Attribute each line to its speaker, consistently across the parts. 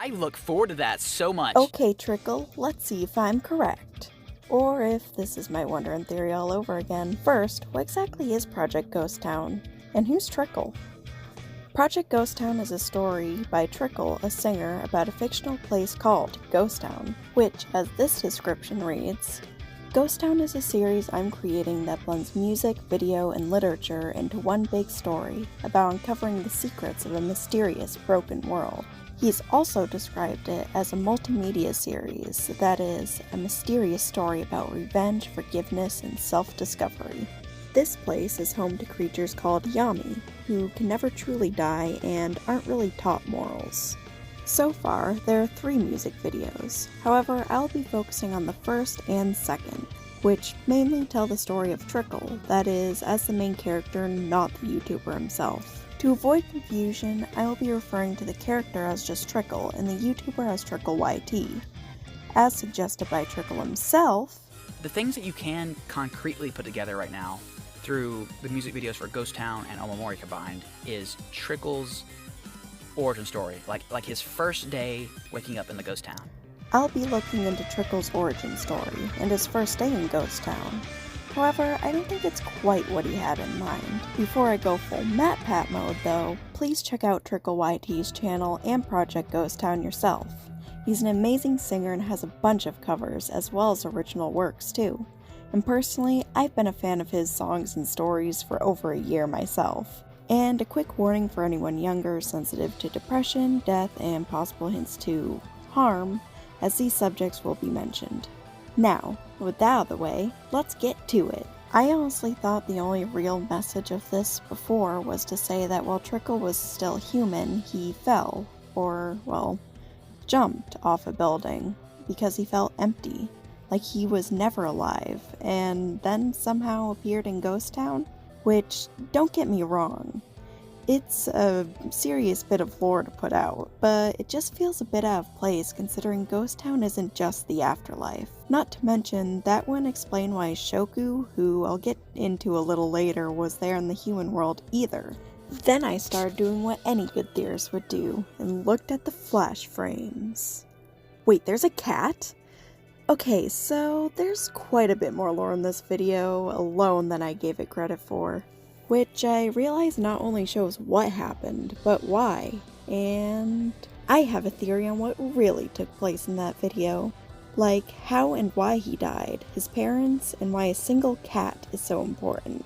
Speaker 1: I look forward to that so much.
Speaker 2: Okay, Trickle, let's see if I'm correct. Or if this is my wondering theory all over again. First, what exactly is Project Ghost Town? And who's Trickle? Project Ghost Town is a story by Trickle, a singer, about a fictional place called Ghost Town, which, as this description reads, Ghost Town is a series I'm creating that blends music, video, and literature into one big story about uncovering the secrets of a mysterious, broken world. He's also described it as a multimedia series, that is, a mysterious story about revenge, forgiveness, and self-discovery. This place is home to creatures called Yami, who can never truly die and aren't really taught morals. So far, there are 3 music videos. However, I'll be focusing on the first and second, which mainly tell the story of Trickle, that is, as the main character, not the YouTuber himself. To avoid confusion, I will be referring to the character as just Trickle and the YouTuber as Trickle YT. As suggested by Trickle himself,
Speaker 1: The things that you can concretely put together right now through the music videos for Ghost Town and Omamori combined is Trickle's origin story, like his first day waking up in the Ghost Town.
Speaker 2: I'll be looking into Trickle's origin story and his first day in Ghost Town. However, I don't think it's quite what he had in mind. Before I go full MatPat mode though, please check out Trickle YT's channel and Project Ghost Town yourself. He's an amazing singer and has a bunch of covers as well as original works too. And personally, I've been a fan of his songs and stories for over a year myself. And a quick warning for anyone younger sensitive to depression, death, and possible hints to harm, as these subjects will be mentioned. Now, with that out of the way, let's get to it. I honestly thought the only real message of this before was to say that while Trickle was still human, he fell, or, well, jumped off a building, because he felt empty, like he was never alive, and then somehow appeared in Ghost Town? Which, don't get me wrong, it's a serious bit of lore to put out, but it just feels a bit out of place considering Ghost Town isn't just the afterlife. Not to mention, that wouldn't explain why Shoku, who I'll get into a little later, was there in the human world either. Then I started doing what any good theorist would do, and looked at the flash frames. Wait, there's a cat? Okay, so there's quite a bit more lore in this video alone than I gave it credit for, which I realize not only shows what happened, but why, and I have a theory on what really took place in that video, like how and why he died, his parents, and why a single cat is so important.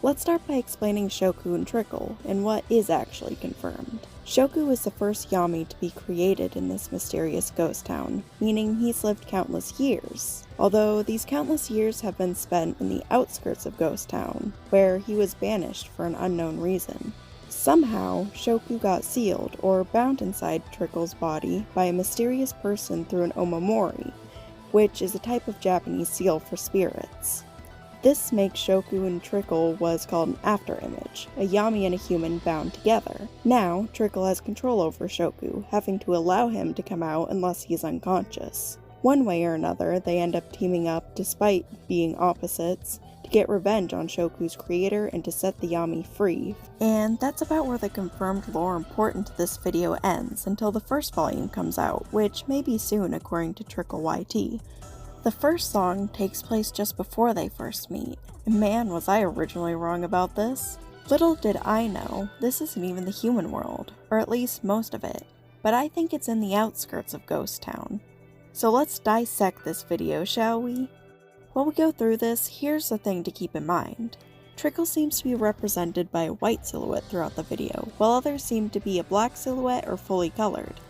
Speaker 2: Let's start by explaining Shoku and Trickle, and what is actually confirmed. Shoku is the first Yami to be created in this mysterious ghost town, meaning he's lived countless years. Although these countless years have been spent in the outskirts of Ghost Town, where he was banished for an unknown reason. Somehow, Shoku got sealed, or bound inside Trickle's body, by a mysterious person through an omamori, which is a type of Japanese seal for spirits. This makes Shoku and Trickle was called an afterimage, a Yami and a human bound together. Now, Trickle has control over Shoku, having to allow him to come out unless he's unconscious. One way or another, they end up teaming up, despite being opposites, to get revenge on Shoku's creator and to set the Yami free. And that's about where the confirmed lore important to this video ends, until the first volume comes out, which may be soon according to Trickle YT. The first song takes place just before they first meet, and man was I originally wrong about this. Little did I know, this isn't even the human world, or at least most of it, but I think it's in the outskirts of Ghost Town. So let's dissect this video, shall we? While we go through this, here's the thing to keep in mind. Trickle seems to be represented by a white silhouette throughout the video, while others seem to be a black silhouette or fully colored.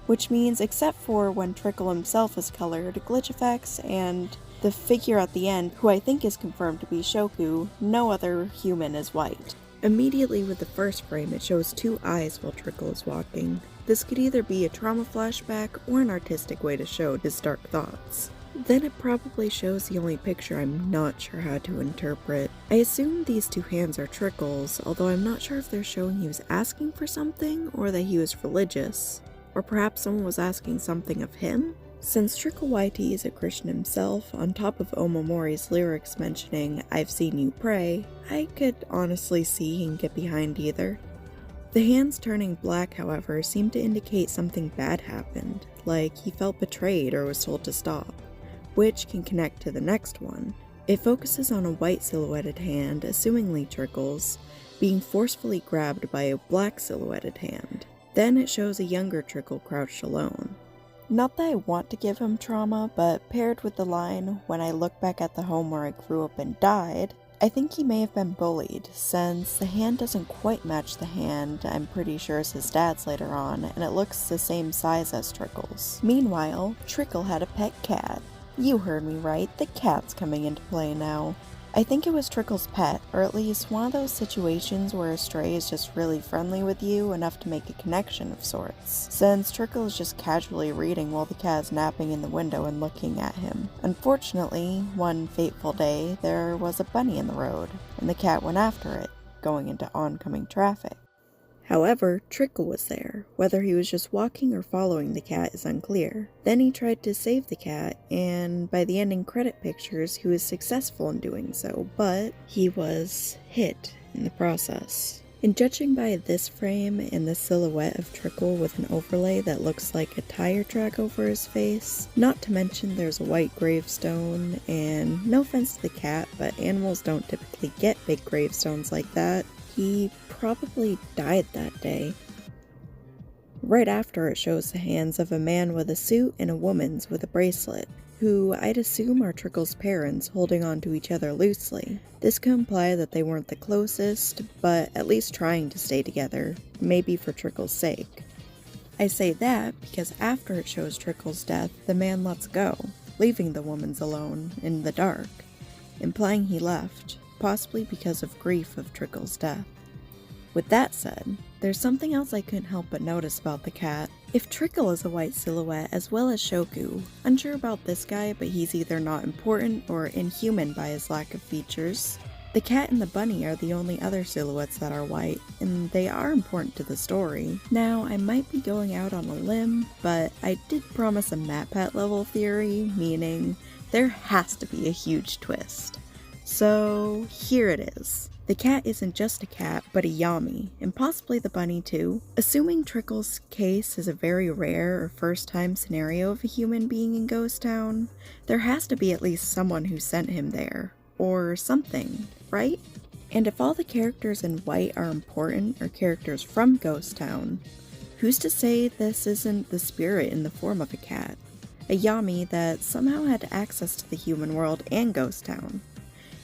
Speaker 2: Which means, except for when Trickle himself is colored, glitch effects, and the figure at the end, who I think is confirmed to be Shoku, no other human is white. Immediately with the first frame, it shows 2 eyes while Trickle is walking. This could either be a trauma flashback or an artistic way to show his dark thoughts. Then it probably shows the only picture I'm not sure how to interpret. I assume these 2 hands are Trickle's, although I'm not sure if they're showing he was asking for something or that he was religious. Or perhaps someone was asking something of him? Since Trickle YT is a Christian himself, on top of Omamori's lyrics mentioning, "I've seen you pray," I could honestly see and get behind either. The hands turning black, however, seem to indicate something bad happened, like he felt betrayed or was told to stop, which can connect to the next one. It focuses on a white silhouetted hand, assumingly Trickle's, being forcefully grabbed by a black silhouetted hand. Then it shows a younger Trickle crouched alone. Not that I want to give him trauma, but paired with the line, "When I look back at the home where I grew up and died," I think he may have been bullied, since the hand doesn't quite match the hand I'm pretty sure is his dad's later on, and it looks the same size as Trickle's. Meanwhile, Trickle had a pet cat. You heard me right, the cat's coming into play now. I think it was Trickle's pet, or at least one of those situations where a stray is just really friendly with you enough to make a connection of sorts, since Trickle is just casually reading while the cat is napping in the window and looking at him. Unfortunately, one fateful day, there was a bunny in the road, and the cat went after it, going into oncoming traffic. However, Trickle was there. Whether he was just walking or following the cat is unclear. Then he tried to save the cat, and by the ending credit pictures, he was successful in doing so, but he was hit in the process. And judging by this frame and the silhouette of Trickle with an overlay that looks like a tire track over his face, not to mention there's a white gravestone, and no offense to the cat, but animals don't typically get big gravestones like that, he probably died that day. Right after it shows the hands of a man with a suit and a woman's with a bracelet, who I'd assume are Trickle's parents holding on to each other loosely. This could imply that they weren't the closest, but at least trying to stay together, maybe for Trickle's sake. I say that because after it shows Trickle's death, the man lets go, leaving the woman's alone, in the dark, implying he left, possibly because of grief of Trickle's death. With that said, there's something else I couldn't help but notice about the cat. If Trickle is a white silhouette as well as Shoku, unsure about this guy, but he's either not important or inhuman by his lack of features. The cat and the bunny are the only other silhouettes that are white, and they are important to the story. Now, I might be going out on a limb, but I did promise a MatPat level theory, meaning there has to be a huge twist. So, here it is. The cat isn't just a cat, but a yami, and possibly the bunny too. Assuming Trickle's case is a very rare or first-time scenario of a human being in Ghost Town, there has to be at least someone who sent him there, or something, right? And if all the characters in white are important, or characters from Ghost Town, who's to say this isn't the spirit in the form of a cat? A yami that somehow had access to the human world and Ghost Town.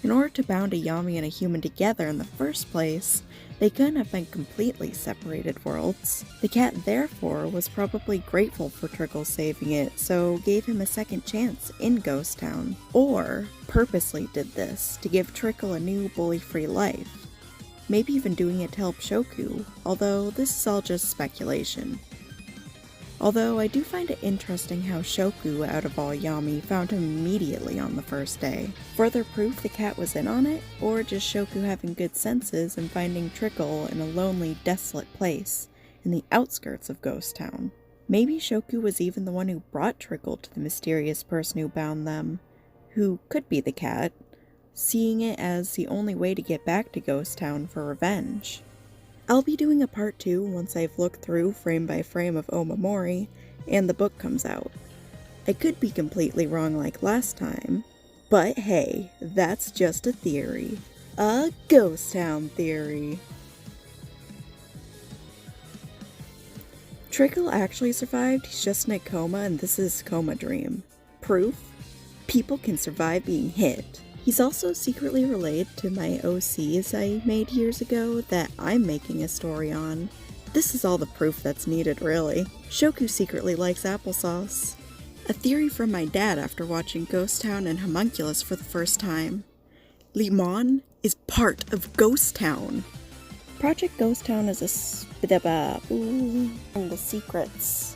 Speaker 2: In order to bound a yami and a human together in the first place, they couldn't have been completely separated worlds. The cat therefore was probably grateful for Trickle saving it, so gave him a second chance in Ghost Town. Or purposely did this to give Trickle a new bully-free life. Maybe even doing it to help Shoku, although this is all just speculation. Although I do find it interesting how Shoku, out of all yami, found him immediately on the first day. Further proof the cat was in on it, or just Shoku having good senses and finding Trickle in a lonely, desolate place in the outskirts of Ghost Town. Maybe Shoku was even the one who brought Trickle to the mysterious person who bound them, who could be the cat, seeing it as the only way to get back to Ghost Town for revenge. I'll be doing a part 2 once I've looked through frame by frame of Omamori and the book comes out. I could be completely wrong like last time, but hey, that's just a theory. A Ghost Town theory. Trickle actually survived, he's just in a coma and this is coma dream. Proof? People can survive being hit. He's also secretly related to my OCs I made years ago that I'm making a story on. This is all the proof that's needed, really. Shoku secretly likes applesauce. A theory from my dad after watching Ghost Town and Homunculus for the first time. Limon is part of Ghost Town. Project Ghost Town is and the secrets.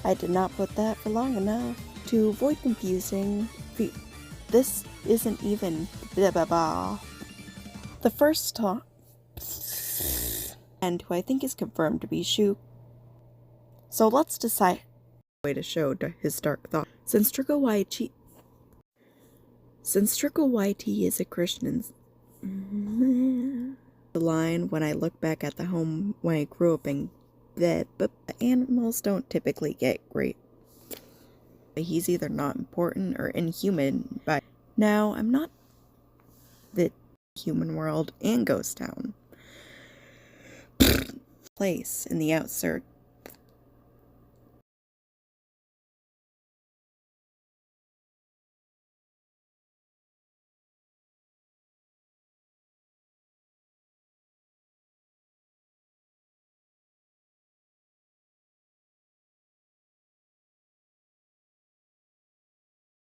Speaker 2: I did not put that for long enough. To avoid confusing, this isn't even the first time, and who I think is confirmed to be Shu. So let's decide way to show his dark thought. Since Trickle YT is a Christian, the line when I look back at the home when I grew up in that, but animals don't typically get great. He's either not important or inhuman, but now I'm not the human world and ghost town. Place in the outskirts